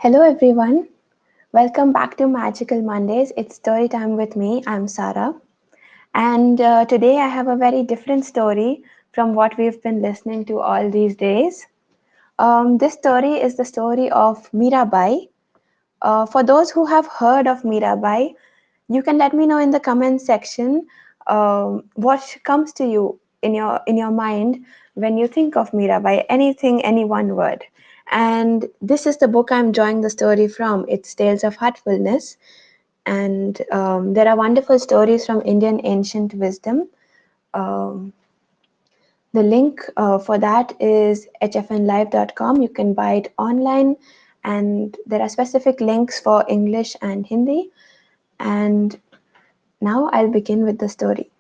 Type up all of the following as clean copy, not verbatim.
Hello everyone. Welcome back to Magical Mondays. It's story time with me. I'm Sara. And today I have a very different story from what we've been listening to all these days. This story is the story of Meerabai. For those who have heard of Meerabai, you can let me know in the comment section what comes to you in your mind when you think of Meerabai. Anything, any one word. And this is the book I'm drawing the story from. It's Tales of Heartfulness, and there are wonderful stories from Indian ancient wisdom. Um, the link for that is hfnlive.com. You can buy it online, and there are specific links for English and Hindi. And now I'll begin with the story.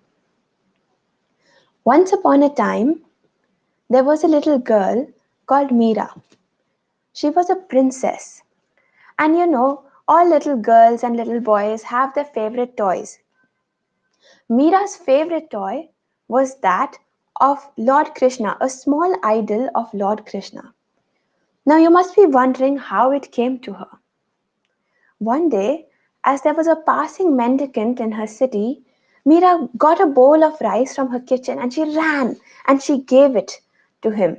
Once upon a time, there was a little girl called Meera. She was a princess. And all little girls and little boys have their favorite toys. Meera's favorite toy was that of Lord Krishna, a small idol of Lord Krishna. Now you must be wondering how it came to her. One day, as there was a passing mendicant in her city, Meera got a bowl of rice from her kitchen and she ran and she gave it to him.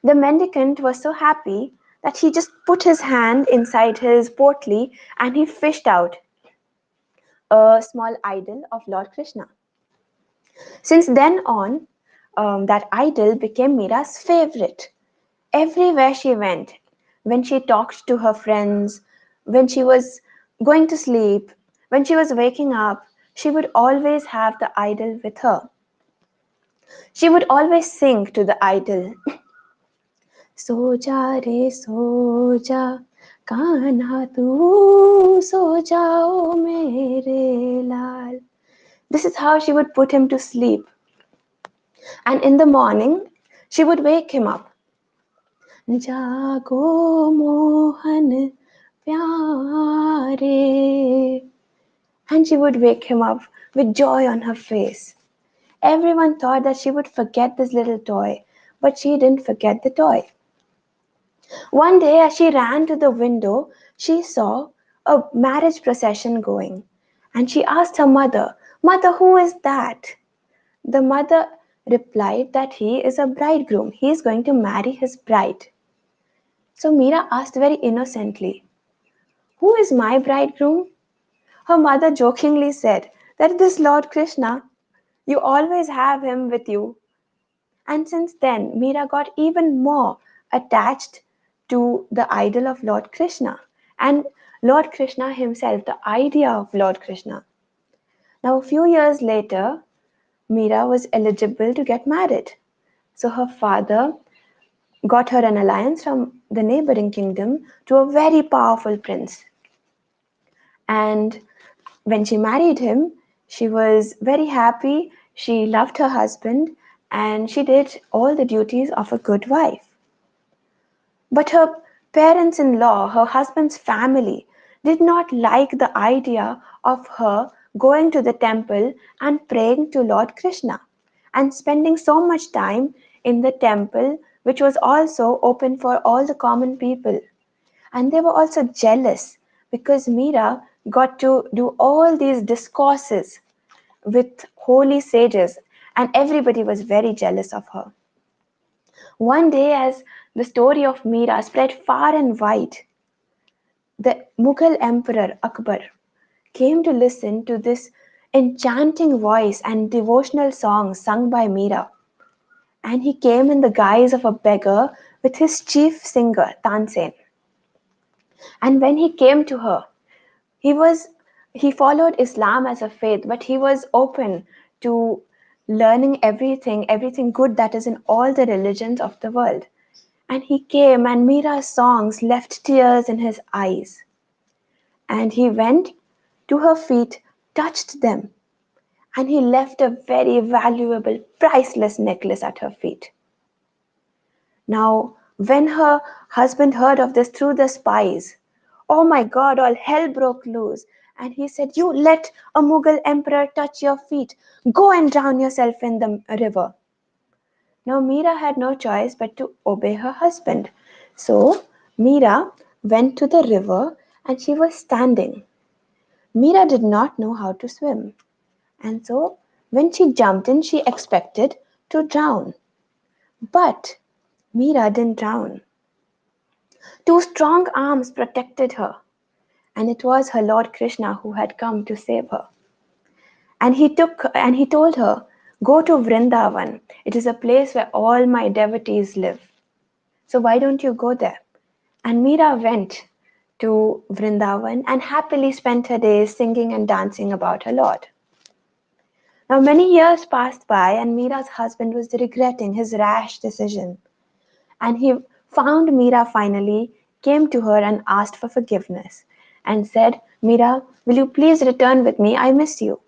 The mendicant was so happy that he just put his hand inside his potli and he fished out a small idol of Lord Krishna. Since then on, that idol became Meera's favorite. Everywhere she went, when she talked to her friends, when she was going to sleep, when she was waking up, she would always have the idol with her. She would always sing to the idol, सो जा रे सो जा कान्हा तू सो जाओ मेरे लाल. This is how she would put him to sleep. And in the morning, she would wake him up. जागो मोहन प्यारे. And she would wake him up with joy on her face. Everyone thought that she would forget this little toy, but she didn't forget the toy. One day, as she ran to the window, she saw a marriage procession going. And she asked her mother, Mother, who is that? The mother replied that he is a bridegroom. He is going to marry his bride. So Meera asked very innocently, Who is my bridegroom? Her mother jokingly said, That this Lord Krishna. You always have him with you. And since then, Meera got even more attached to the idol of Lord Krishna and Lord Krishna himself, the idea of Lord Krishna. Now, a few years later, Meera was eligible to get married. So her father got her an alliance from the neighboring kingdom to a very powerful prince. And when she married him, she was very happy. She loved her husband and she did all the duties of a good wife. But her parents in law, her husband's family, did not like the idea of her going to the temple and praying to Lord Krishna and spending so much time in the temple, which was also open for all the common people. And they were also jealous because Meera got to do all these discourses with holy sages, and everybody was very jealous of her. One day, as the story of Meera spread far and wide, the Mughal Emperor Akbar came to listen to this enchanting voice and devotional songs sung by Meera. And he came in the guise of a beggar with his chief singer, Tansen. And when he came to her, he was he followed Islam as a faith, but he was open to learning everything good that is in all the religions of the world. And he came, and Meera's songs left tears in his eyes. And he went to her feet, touched them, and he left a very valuable, priceless necklace at her feet. Now, when her husband heard of this through the spies, oh my God, all hell broke loose. And he said, You let a Mughal emperor touch your feet. Go and drown yourself in the river. Now, Meera had no choice but to obey her husband. So, Meera went to the river and she was standing. Meera did not know how to swim, and so when she jumped in, she expected to drown. But Meera didn't drown. Two strong arms protected her, and it was her Lord Krishna who had come to save her. And he told her, "Go to Vrindavan. It is a place where all my devotees live. So why don't you go there?" And Meera went to Vrindavan and happily spent her days singing and dancing about her Lord. Now many years passed by, and Meera's husband was regretting his rash decision. And he found Meera finally, came to her and asked for forgiveness, and said, "Meera, will you please return with me? I miss you."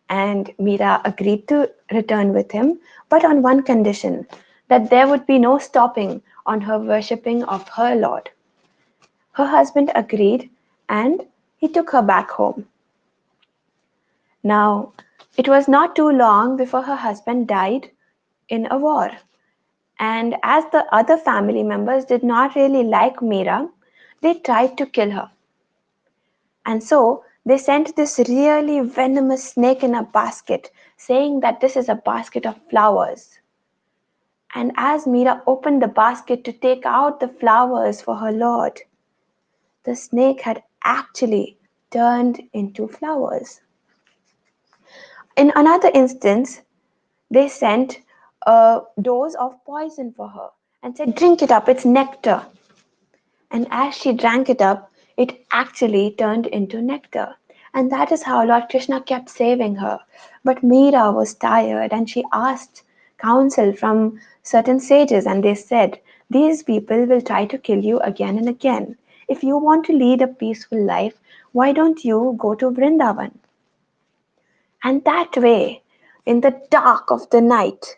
And Meera agreed to return with him, but on one condition, that there would be no stopping on her worshipping of her Lord. Her husband agreed, and he took her back home. Now, it was not too long before her husband died in a war. And as the other family members did not really like Meera, they tried to kill her. And so they sent this really venomous snake in a basket, saying that this is a basket of flowers. And as Meera opened the basket to take out the flowers for her Lord, the snake had actually turned into flowers. In another instance, they sent a dose of poison for her and said, "Drink it up, it's nectar." And as she drank it up, it actually turned into nectar. And that is how Lord Krishna kept saving her. But Meera was tired and she asked counsel from certain sages, and they said, "These people will try to kill you again and again. If you want to lead a peaceful life, why don't you go to Vrindavan?" And that way, in the dark of the night,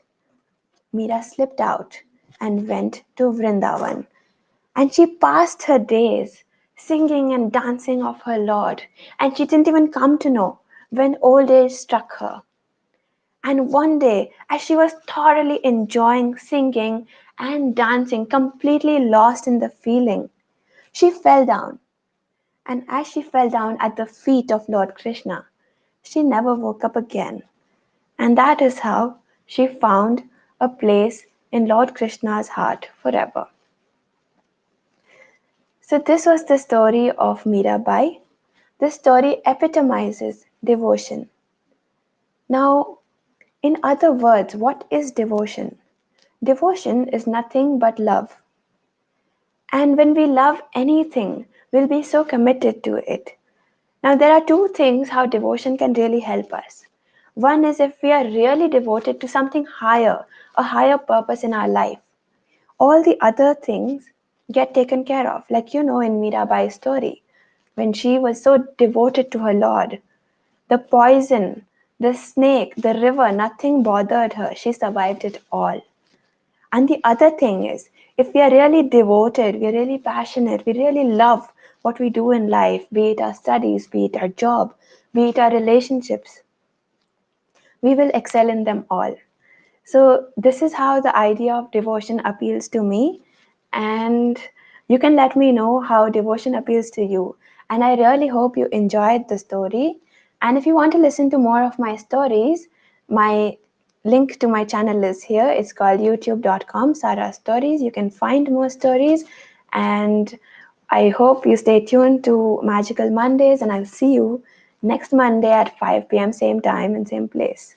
Meera slipped out and went to Vrindavan. And she passed her days singing and dancing of her Lord, and she didn't even come to know when old age struck her. And one day, as she was thoroughly enjoying singing and dancing, completely lost in the feeling, she fell down. And as she fell down at the feet of Lord Krishna, she never woke up again. And that is how she found a place in Lord Krishna's heart forever. So, this was the story of Meerabai. This story epitomizes devotion. Now, in other words, what is devotion? Devotion is nothing but love. And when we love anything, we'll be so committed to it. Now, there are two things how devotion can really help us. One is if we are really devoted to something higher, a higher purpose in our life, all the other things get taken care of. Like in Meerabai's story, when she was so devoted to her Lord, the poison, the snake, the river, nothing bothered her. She survived it all. And the other thing is, if we are really devoted, we are really passionate, we really love what we do in life, be it our studies, be it our job, be it our relationships, we will excel in them all. So, this is how the idea of devotion appeals to me, and you can let me know how devotion appeals to you. And I really hope you enjoyed the story. And if you want to listen to more of my stories, my link to my channel is here. It's called youtube.com Sara Stories. You can find more stories, and I hope you stay tuned to Magical Mondays, and I'll see you next Monday at 5 p.m. same time and same place.